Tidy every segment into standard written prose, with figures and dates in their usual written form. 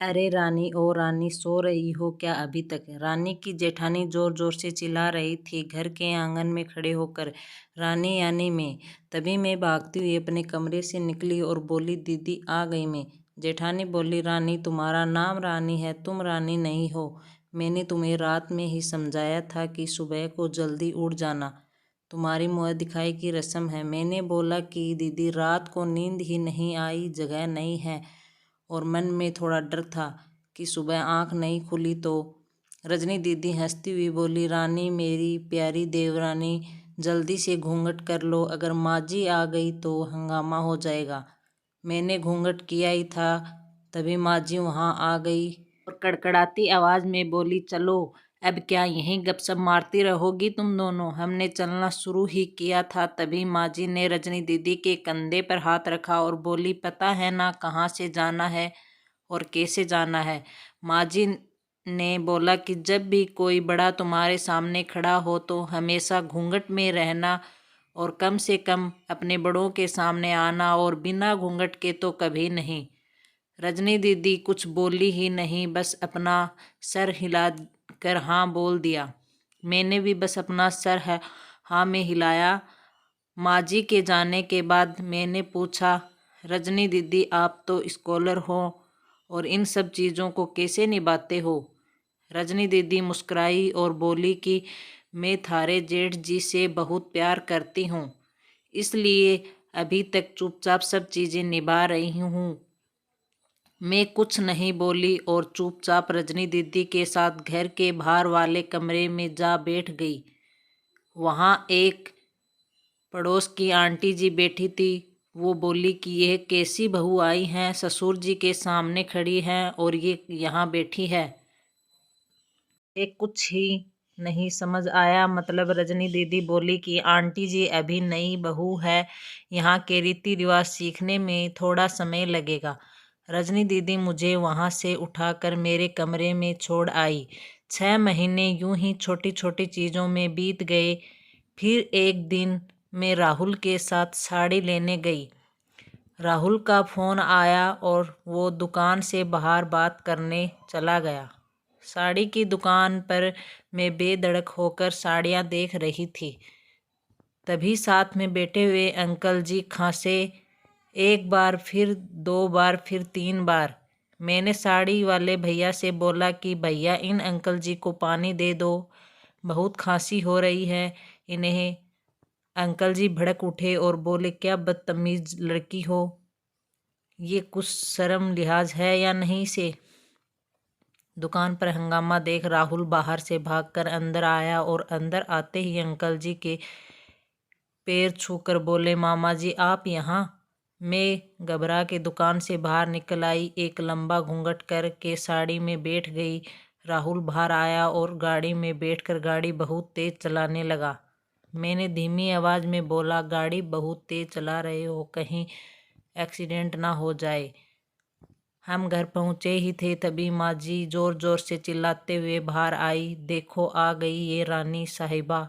अरे रानी, ओ रानी, सो रही हो क्या अभी तक? रानी की जेठानी जोर जोर से चिल्ला रही थी घर के आंगन में खड़े होकर। रानी यानी मैं। तभी मैं भागती हुई अपने कमरे से निकली और बोली, दीदी आ गई मैं। जेठानी बोली, रानी तुम्हारा नाम रानी है, तुम रानी नहीं हो। मैंने तुम्हें रात में ही समझाया था कि सुबह को जल्दी उठ जाना, तुम्हारी मुँह दिखाई की रस्म है। मैंने बोला कि दीदी रात को नींद ही नहीं आई, जगह नहीं है, और मन में थोड़ा डर था कि सुबह आँख नहीं खुली तो। रजनी दीदी हंसती हुई बोली, रानी मेरी प्यारी देवरानी, जल्दी से घूंघट कर लो, अगर माँ जी आ गई तो हंगामा हो जाएगा। मैंने घूंघट किया ही था, तभी माँ जी वहाँ आ गई और कड़कड़ाती आवाज़ में बोली, चलो अब क्या यहीं गपशप मारती रहोगी तुम दोनों? हमने चलना शुरू ही किया था। तभी माँ जी ने रजनी दीदी के कंधे पर हाथ रखा और बोली, पता है ना कहाँ से जाना है और कैसे जाना है? माँ जी ने बोला कि जब भी कोई बड़ा तुम्हारे सामने खड़ा हो तो हमेशा घूंघट में रहना, और कम से कम अपने बड़ों के सामने आना, और बिना घूंघट के तो कभी नहीं। रजनी दीदी कुछ बोली ही नहीं, बस अपना सर हिला कर हाँ बोल दिया। मैंने भी बस अपना सर है हाँ में हिलाया। माँ जी के जाने के बाद मैंने पूछा, रजनी दीदी आप तो स्कॉलर हो और इन सब चीज़ों को कैसे निभाते हो? रजनी दीदी मुस्कुराई और बोली कि मैं थारे जेठ जी से बहुत प्यार करती हूँ, इसलिए अभी तक चुपचाप सब चीज़ें निभा रही हूँ। मैं कुछ नहीं बोली और चुपचाप रजनी दीदी के साथ घर के बाहर वाले कमरे में जा बैठ गई। वहाँ एक पड़ोस की आंटी जी बैठी थी। वो बोली कि यह कैसी बहू आई हैं, ससुर जी के सामने खड़ी हैं और ये यहाँ बैठी है। ये कुछ ही नहीं समझ आया। मतलब रजनी दीदी बोली कि आंटी जी अभी नई बहू है, यहाँ के रीति रिवाज सीखने में थोड़ा समय लगेगा। रजनी दीदी मुझे वहाँ से उठाकर मेरे कमरे में छोड़ आई। 6 महीने यूं ही छोटी छोटी चीज़ों में बीत गए। फिर एक दिन मैं राहुल के साथ साड़ी लेने गई। राहुल का फ़ोन आया और वो दुकान से बाहर बात करने चला गया। साड़ी की दुकान पर मैं बेधड़क होकर साड़ियाँ देख रही थी। तभी साथ में बैठे हुए अंकल जी खांसे। एक बार, फिर 2 बार, फिर 3 बार। मैंने साड़ी वाले भैया से बोला कि भैया इन अंकल जी को पानी दे दो, बहुत खांसी हो रही है इन्हें। अंकल जी भड़क उठे और बोले, क्या बदतमीज लड़की हो, ये कुछ शर्म लिहाज है या नहीं से? दुकान पर हंगामा देख राहुल बाहर से भागकर अंदर आया और अंदर आते ही अंकल जी के पैर छूकर बोले, मामा जी आप यहाँ? मैं घबरा के दुकान से बाहर निकल आई, एक लंबा घूंघट करके साड़ी में बैठ गई। राहुल बाहर आया और गाड़ी में बैठकर गाड़ी बहुत तेज चलाने लगा। मैंने धीमी आवाज़ में बोला, गाड़ी बहुत तेज चला रहे हो, कहीं एक्सीडेंट ना हो जाए। हम घर पहुँचे ही थे तभी माँ जी ज़ोर ज़ोर से चिल्लाते हुए बाहर आई, देखो आ गई ये रानी साहिबा,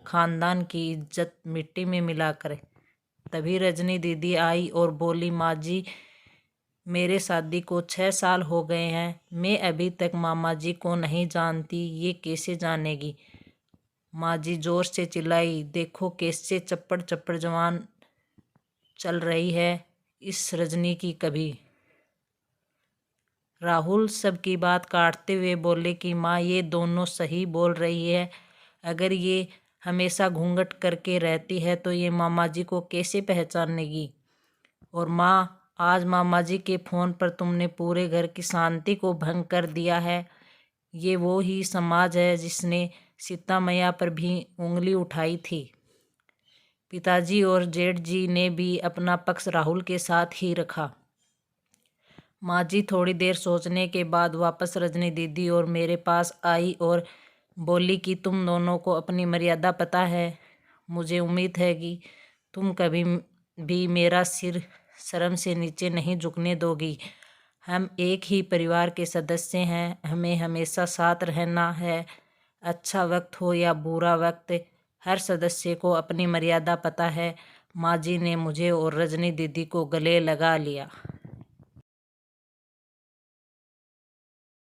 खानदान की इज्जत मिट्टी में मिलाकर। तभी रजनी दीदी आई और बोली, माँ जी मेरे शादी को 6 साल हो गए हैं, मैं अभी तक मामा जी को नहीं जानती, ये कैसे जानेगी? माँ जी ज़ोर से चिल्लाई, देखो कैसे चप्पड़ चप्पड़ जवान चल रही है इस रजनी की कभी। राहुल सबकी बात काटते हुए बोले कि माँ ये दोनों सही बोल रही है, अगर ये हमेशा घूंघट करके रहती है तो ये मामा जी को कैसे पहचानेगी? और माँ आज मामा जी के फ़ोन पर तुमने पूरे घर की शांति को भंग कर दिया है। ये वो ही समाज है जिसने सीता मैया पर भी उंगली उठाई थी। पिताजी और जेठ जी ने भी अपना पक्ष राहुल के साथ ही रखा। माँ जी थोड़ी देर सोचने के बाद वापस रजनी दीदी और मेरे पास आई और बोली कि तुम दोनों को अपनी मर्यादा पता है। मुझे उम्मीद है कि तुम कभी भी मेरा सिर शर्म से नीचे नहीं झुकने दोगी। हम एक ही परिवार के सदस्य हैं, हमें हमेशा साथ रहना है। अच्छा वक्त हो या बुरा वक्त, हर सदस्य को अपनी मर्यादा पता है। माँ जी ने मुझे और रजनी दीदी को गले लगा लिया।